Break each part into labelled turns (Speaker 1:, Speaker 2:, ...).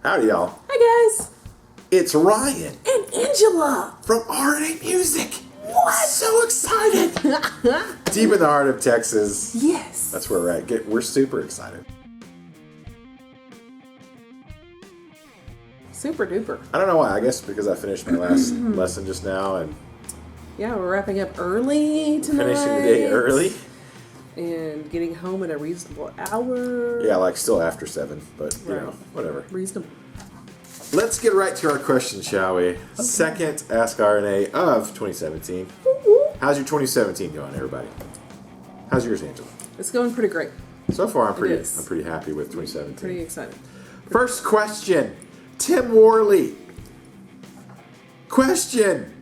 Speaker 1: Howdy, y'all.
Speaker 2: Hi, guys.
Speaker 1: It's Ryan
Speaker 2: And Angela.
Speaker 1: from RNA Music.
Speaker 2: What?
Speaker 1: So excited. Deep in the heart of Texas.
Speaker 2: Yes.
Speaker 1: That's where we're at. We're super excited.
Speaker 2: Super duper.
Speaker 1: I don't know why. I guess because I finished my last lesson just now and
Speaker 2: Yeah, we're wrapping up early tonight.
Speaker 1: finishing the day early.
Speaker 2: And getting home at a reasonable hour.
Speaker 1: Yeah, like still after 7, but you
Speaker 2: Right.
Speaker 1: know, whatever.
Speaker 2: Reasonable.
Speaker 1: Let's get right to our question, shall we? Okay. Second Ask RNA of 2017. How's your 2017 going, everybody? How's yours, Angela?
Speaker 2: It's going pretty great.
Speaker 1: So far, I'm pretty happy with 2017.
Speaker 2: Pretty excited.
Speaker 1: First question, Tim Worley. Question.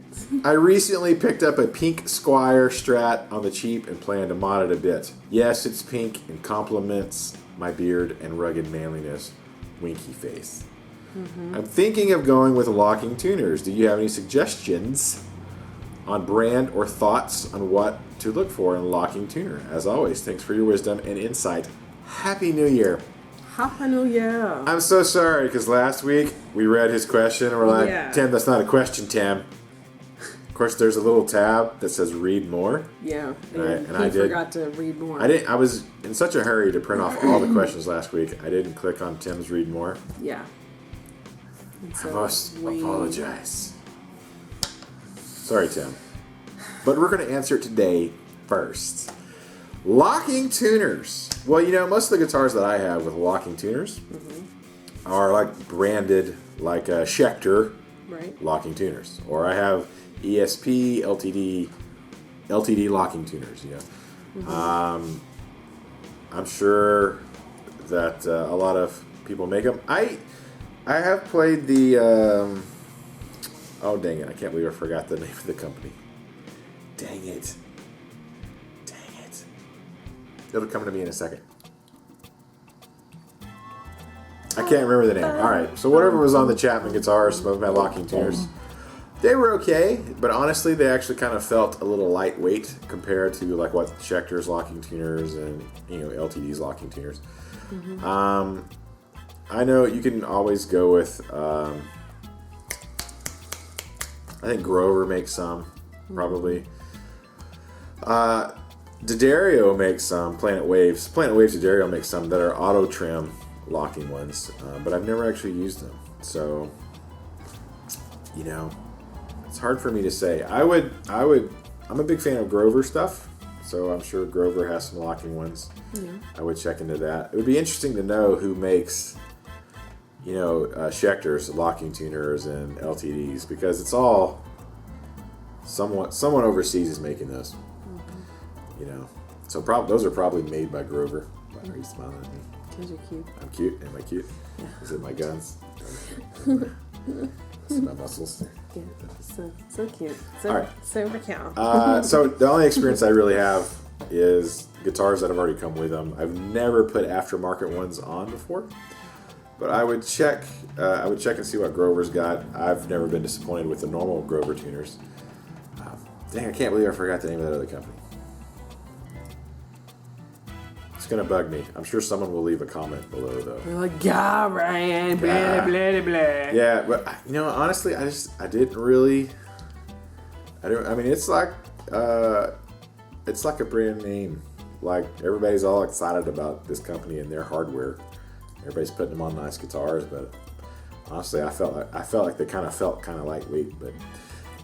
Speaker 1: I recently picked up a pink Squire Strat on the cheap and plan to mod it a bit. Yes, it's pink and complements my beard and rugged manliness. Winky face. I'm thinking of going with locking tuners. Do you have any suggestions on brand or thoughts on what to look for in locking tuner? As always, thanks for your wisdom and insight. Happy New Year.
Speaker 2: Happy New Year.
Speaker 1: I'm so sorry because last week we read his question and we're like, Tim, that's not a question, Tim. Of course, there's a little tab that says read more.
Speaker 2: Yeah,
Speaker 1: And
Speaker 2: he forgot to read more.
Speaker 1: I was in such a hurry to print off all the questions last week. I didn't click on Tim's read more.
Speaker 2: Yeah. And
Speaker 1: I
Speaker 2: so
Speaker 1: must apologize. Sorry, Tim. But we're going to answer it today first. Locking tuners. Well, you know, most of the guitars that I have with locking tuners are like branded like Schecter locking tuners. Or I have ESP, LTD locking tuners, you know. I'm sure that a lot of people make them. I have played the, oh dang it, I can't believe I forgot the name of the company. Dang it. It'll come to me in a second. I can't remember the name. Alright, so whatever was on the Chapman guitars, some of my locking tuners, they were okay, but honestly they actually kind of felt a little lightweight compared to like what Schecter's locking tuners and, you know, LTD's locking tuners. I know you can always go with, I think Grover makes some, probably. D'Addario makes some, Planet Waves D'Addario makes some that are auto trim locking ones, but I've never actually used them. So, you know, it's hard for me to say. I'm a big fan of Grover stuff, so I'm sure Grover has some locking ones. Yeah. I would check into that. It would be interesting to know who makes, you know, Schecter's locking tuners and LTDs, because it's all someone overseas is making those. You know, so those are probably made by Grover. Why are you smiling at me?
Speaker 2: Because you're cute.
Speaker 1: I'm cute. Am I cute? Yeah. Is it my guns? Is it my muscles?
Speaker 2: Yeah, so cute. So,
Speaker 1: all right.
Speaker 2: So cute.
Speaker 1: So the only experience I really have is guitars that have already come with them. I've never put aftermarket ones on before, but I would check. And see what Grover's got. I've never been disappointed with the normal Grover tuners. Dang, I can't believe I forgot the name of that other company. It's gonna bug me. I'm sure someone will leave a comment below, though.
Speaker 2: You're like, yeah, Ryan, blah, blah, blah.
Speaker 1: Yeah, but you know, honestly, I didn't really. I mean, it's like a brand name. Like everybody's all excited about this company and their hardware. Everybody's putting them on nice guitars, but honestly, I felt like they felt kind of lightweight. But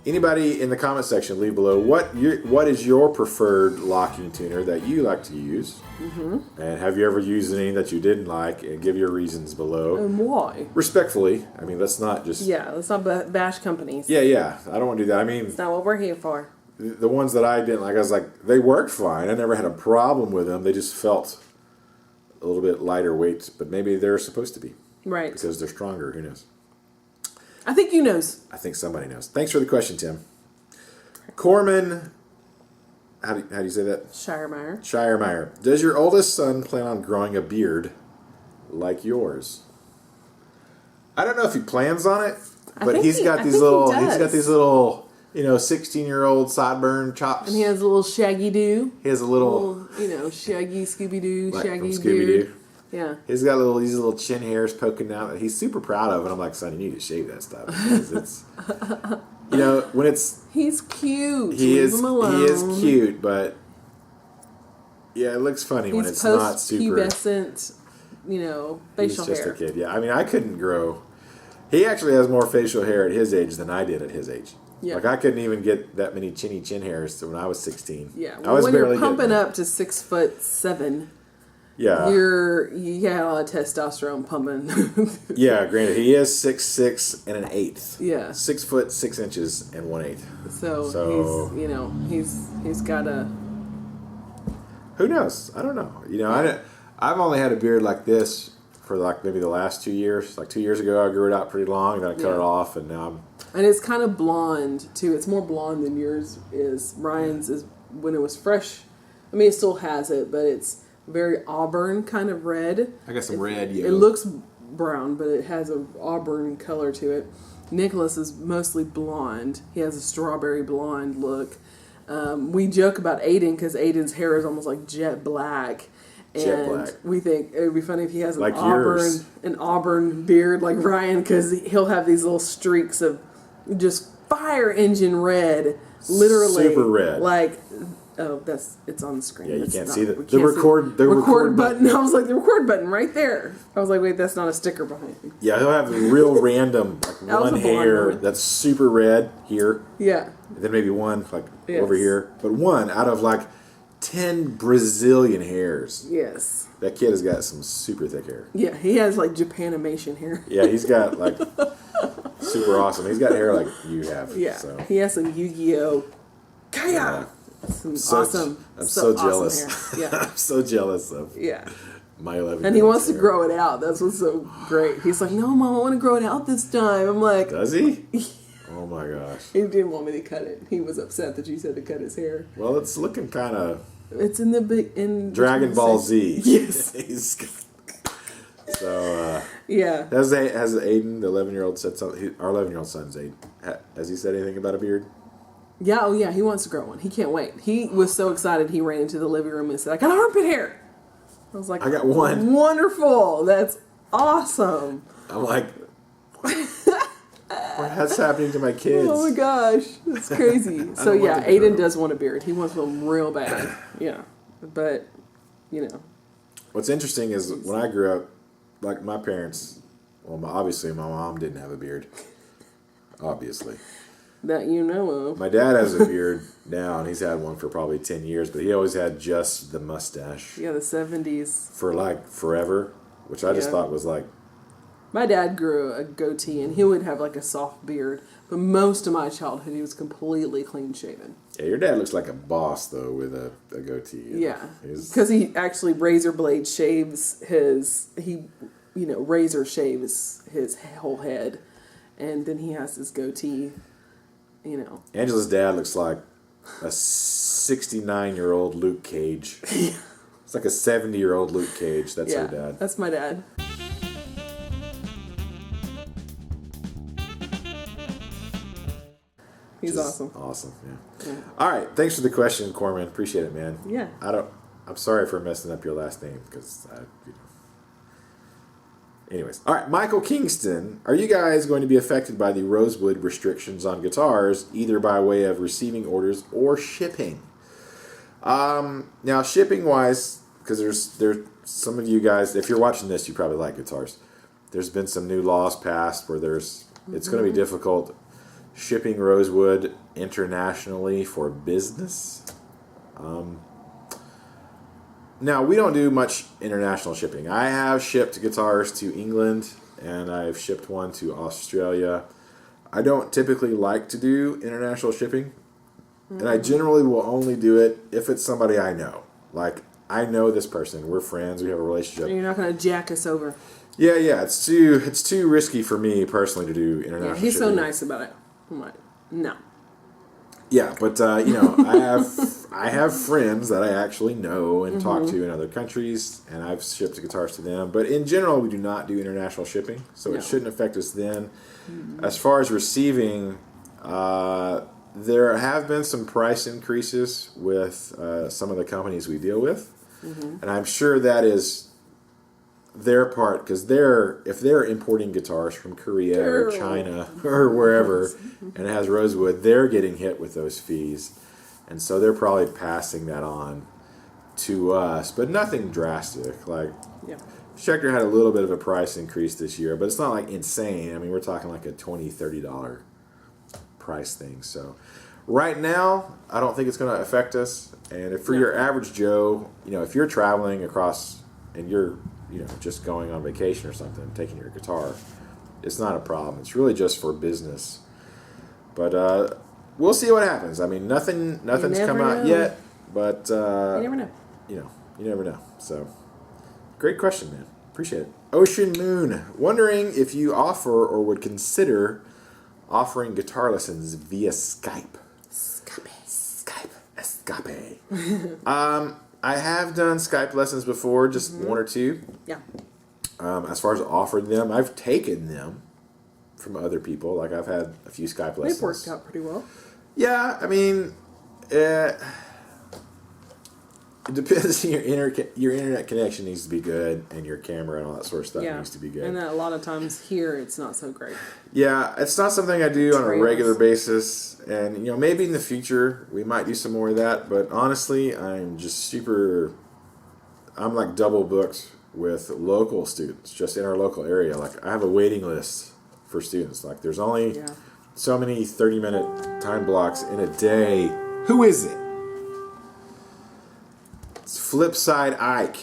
Speaker 1: anybody in the comment section, leave below what is your preferred locking tuner that you like to use, and have you ever used any that you didn't like, and give your reasons below.
Speaker 2: And why?
Speaker 1: Respectfully. I mean, let's not just...
Speaker 2: Yeah, let's not bash companies.
Speaker 1: Yeah. I don't want to do that. I mean...
Speaker 2: It's not what we're here for.
Speaker 1: The ones that I didn't like, I was like, they worked fine. I never had a problem with them. They just felt a little bit lighter weight, but maybe they're supposed to be.
Speaker 2: Right.
Speaker 1: Because they're stronger. Who knows?
Speaker 2: I think you knows.
Speaker 1: I think somebody knows. Thanks for the question, Tim. Corman, how do you say that? Shiremeyer. Does your oldest son plan on growing a beard like yours? I don't know if he plans on it, but he's got these little, you know, 16-year-old sideburn chops.
Speaker 2: And he has a little shaggy do.
Speaker 1: He has a little
Speaker 2: you know, shaggy Scooby-Doo,
Speaker 1: like
Speaker 2: shaggy
Speaker 1: Scooby-Doo.
Speaker 2: Yeah.
Speaker 1: He's got these little chin hairs poking out that he's super proud of, and I'm like, son, you need to shave that stuff because it's, when it's
Speaker 2: He's cute.
Speaker 1: he
Speaker 2: Leave
Speaker 1: is
Speaker 2: him alone.
Speaker 1: he is cute, but yeah, it looks funny when it's not super
Speaker 2: pubescent, facial
Speaker 1: he's just
Speaker 2: hair.
Speaker 1: a kid. Yeah, I mean, I couldn't grow. He actually has more facial hair at his age than I did at his age.
Speaker 2: Yeah.
Speaker 1: Like I couldn't even get that many chin hairs when I was 16.
Speaker 2: Yeah,
Speaker 1: I was
Speaker 2: when
Speaker 1: barely
Speaker 2: you're pumping
Speaker 1: getting
Speaker 2: up to 6'7",
Speaker 1: yeah,
Speaker 2: you got a lot of testosterone pumping.
Speaker 1: yeah. Granted, he is 6'6" and an eighth.
Speaker 2: Yeah,
Speaker 1: 6 foot 6 inches and 1/8.
Speaker 2: So he's got a.
Speaker 1: Who knows? I don't know. I've only had a beard like this for like maybe the last 2 years. Like 2 years ago, I grew it out pretty long, then I cut it off, and now I'm.
Speaker 2: And it's kind of blonde too. It's more blonde than yours is. Ryan's is when it was fresh. I mean, it still has it, but it's very auburn kind of red.
Speaker 1: I got some red.
Speaker 2: It looks brown, but it has an auburn color to it. Nicholas is mostly blonde. He has a strawberry blonde look. We joke about Aiden because Aiden's hair is almost like jet black. And we think it would be funny if he has
Speaker 1: like an
Speaker 2: auburn beard like Ryan, because he'll have these little streaks of just fire engine red, literally
Speaker 1: super red.
Speaker 2: Like, it's on the screen.
Speaker 1: Yeah, you
Speaker 2: it's
Speaker 1: can't
Speaker 2: not,
Speaker 1: see the
Speaker 2: the
Speaker 1: record
Speaker 2: button. I was like, the record button right there. I was like, wait, that's not a sticker behind me.
Speaker 1: Yeah, he'll have real random like one hair that's super red here.
Speaker 2: Yeah.
Speaker 1: And then maybe one like over here, but one out of like 10 Brazilian hairs.
Speaker 2: Yes.
Speaker 1: That kid has got some super thick hair.
Speaker 2: Yeah, he has like Japanimation hair.
Speaker 1: Yeah, he's got like super awesome. He's got hair like you have.
Speaker 2: Yeah.
Speaker 1: So.
Speaker 2: He has some Yu-Gi-Oh! Kaya! Some awesome.
Speaker 1: I'm so jealous.
Speaker 2: Awesome hair. Yeah.
Speaker 1: I'm so jealous of my 11.
Speaker 2: And he wants to grow it out. That's what's so great. He's like, no, Mom, I want to grow it out this time. I'm like,
Speaker 1: does he? Oh my gosh.
Speaker 2: He didn't want me to cut it. He was upset that you said to cut his hair.
Speaker 1: Well, it's looking kind of.
Speaker 2: It's in the big
Speaker 1: Dragon Ball Z.
Speaker 2: Yes.
Speaker 1: So
Speaker 2: yeah.
Speaker 1: Has Aiden, the 11-year-old, said something? Our 11-year-old son's Aiden. Has he said anything about a beard?
Speaker 2: Yeah. Oh yeah. He wants to grow one. He can't wait. He was so excited. He ran into the living room and said, "I got armpit hair." I was like,
Speaker 1: I got one.
Speaker 2: Wonderful. That's awesome.
Speaker 1: I'm like, what's happening to my kids?
Speaker 2: Oh my gosh, that's crazy. So yeah, Aiden does want a beard. He wants one real bad. Yeah, but
Speaker 1: what's interesting is when I grew up, like my parents, obviously my mom didn't have a beard. Obviously.
Speaker 2: That you know of.
Speaker 1: My dad has a beard now, and he's had one for probably 10 years, but he always had just the mustache.
Speaker 2: Yeah, the 70s.
Speaker 1: For like forever, which I just thought was like.
Speaker 2: My dad grew a goatee, and he would have like a soft beard, but most of my childhood he was completely clean shaven.
Speaker 1: Yeah, your dad looks like a boss though with a goatee.
Speaker 2: Yeah, because he actually razor blade shaves razor shaves his whole head, and then he has his goatee.
Speaker 1: Angela's dad looks like a 69-year-old Luke Cage. It's like a 70-year-old Luke Cage. That's her dad.
Speaker 2: That's my dad. He's awesome.
Speaker 1: Awesome, yeah. All right, thanks for the question, Corman. Appreciate it, man.
Speaker 2: Yeah.
Speaker 1: I'm sorry for messing up your last name because Anyways, all right, Michael Kingston, are you guys going to be affected by the Rosewood restrictions on guitars, either by way of receiving orders or shipping? Now, shipping-wise, because there's some of you guys, if you're watching this, you probably like guitars. There's been some new laws passed where it's going to be difficult shipping Rosewood internationally for business. Now, we don't do much international shipping. I have shipped guitars to England, and I've shipped one to Australia. I don't typically like to do international shipping, and I generally will only do it if it's somebody I know. Like, I know this person. We're friends. We have a relationship.
Speaker 2: And you're not going to jack us over.
Speaker 1: Yeah. It's too risky for me personally to do international shipping.
Speaker 2: He's so nice about it. I'm like, no.
Speaker 1: Yeah, but I have friends that I actually know and talk to in other countries, and I've shipped guitars to them. But in general, we do not do international shipping, so it shouldn't affect us then. As far as receiving, there have been some price increases with some of the companies we deal with, and I'm sure that is their part, because if they're importing guitars from Korea or China or wherever, and it has Rosewood, they're getting hit with those fees, and so they're probably passing that on to us, but nothing drastic. Like Schecter had a little bit of a price increase this year, but it's not like insane. I mean, we're talking like a $20-$30 price thing. So right now, I don't think it's going to affect us. And if for your average Joe, if you're traveling across and you're just going on vacation or something, taking your guitar, it's not a problem. It's really just for business. But we'll see what happens. I mean, nothing's come out yet, but
Speaker 2: you never know.
Speaker 1: You never know. So, great question, man. Appreciate it. Ocean Moon, wondering if you offer or would consider offering guitar lessons via Skype. Skype. I have done Skype lessons before, just one or two.
Speaker 2: Yeah.
Speaker 1: As far as offered them, I've taken them from other people. Like I've had a few Skype lessons.
Speaker 2: They've worked out pretty well.
Speaker 1: Yeah, I mean, it depends. Your internet connection needs to be good, and your camera and all that sort of stuff needs to be good.
Speaker 2: And a lot of times here, it's not so great.
Speaker 1: Yeah, it's not something I do on a regular basis, and maybe in the future we might do some more of that. But honestly, I'm like double booked with local students, just in our local area. Like I have a waiting list for students. Like there's only so many 30-minute time blocks in a day. Who is it? It's Flipside Ike.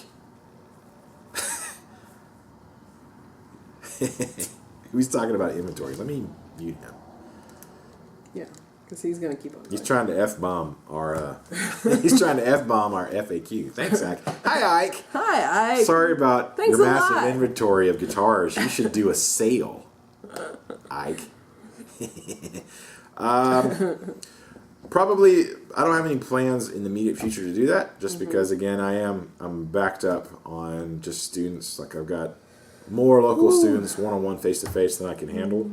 Speaker 1: Who's talking about inventories? Let me mute him.
Speaker 2: Yeah, because he's going to keep on going.
Speaker 1: He's trying to F-bomb our FAQ. Thanks, Ike. Hi, Ike.
Speaker 2: Hi, Ike.
Speaker 1: Sorry about
Speaker 2: Thanks
Speaker 1: your
Speaker 2: a
Speaker 1: massive
Speaker 2: lot.
Speaker 1: inventory of guitars. You should do a sale, Ike. Probably, I don't have any plans in the immediate future to do that, just because, again, I'm backed up on just students. Like, I've got more local students, one-on-one, face-to-face than I can handle.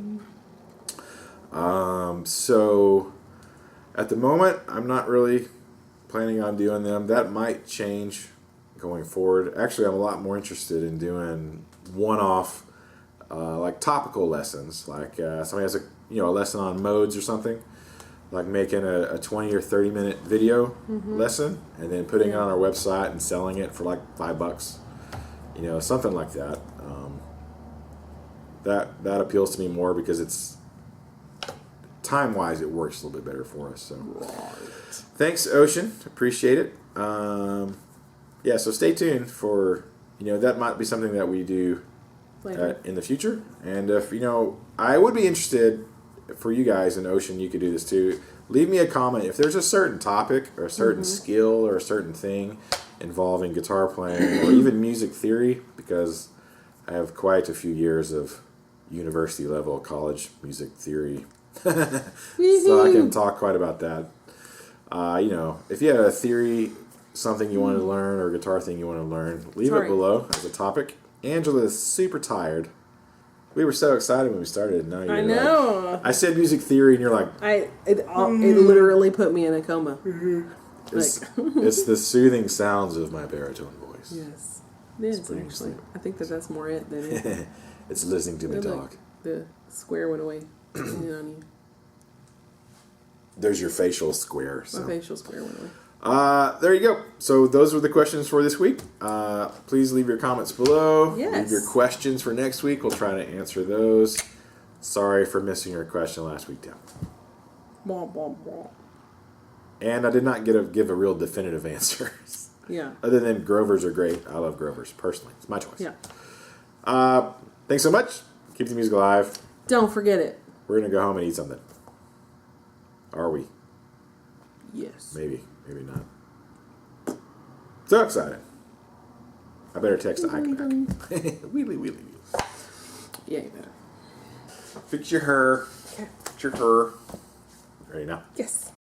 Speaker 1: So, at the moment, I'm not really planning on doing them. That might change going forward. Actually, I'm a lot more interested in doing one-off, like topical lessons. Like, somebody has a lesson on modes or something. Like making a 20 or 30 minute video lesson and then putting it on our website and selling it for like $5, something like that. That appeals to me more because it's time wise it works a little bit better for us. So thanks, Ocean, appreciate it. So stay tuned for that might be something that we do in the future. And if I would be interested. For you guys in Ocean, you could do this too. Leave me a comment if there's a certain topic or a certain skill or a certain thing involving guitar playing or even music theory, because I have quite a few years of university level college music theory. So I can talk quite about that. If you have a theory, something you want to learn, or a guitar thing you want to learn, leave it below as a topic. Angela is super tired. We were so excited when we started. Now you're
Speaker 2: know.
Speaker 1: I said music theory, and you're like,
Speaker 2: it literally put me in a coma.
Speaker 1: It's the soothing sounds of my baritone voice.
Speaker 2: Yes, it is actually. I think that's more it than it.
Speaker 1: It's listening to me talk.
Speaker 2: The square went away.
Speaker 1: There's your facial square. So.
Speaker 2: My facial square went away.
Speaker 1: There you go. So those were the questions for this week. Please leave your comments below.
Speaker 2: Yes.
Speaker 1: Leave your questions for next week. We'll try to answer those. Sorry for missing your question last week, Tim. And I did not give a real definitive answer.
Speaker 2: Yeah.
Speaker 1: Other than Grovers are great. I love Grovers, personally. It's my choice.
Speaker 2: Yeah.
Speaker 1: Thanks so much. Keep the music alive.
Speaker 2: Don't forget it.
Speaker 1: We're going to go home and eat something. Are we?
Speaker 2: Yes.
Speaker 1: Maybe not. So excited. I better text Ike back. Wheelie.
Speaker 2: Yeah, you better.
Speaker 1: Fix your hair.
Speaker 2: Okay.
Speaker 1: Fix your hair. Ready now?
Speaker 2: Yes.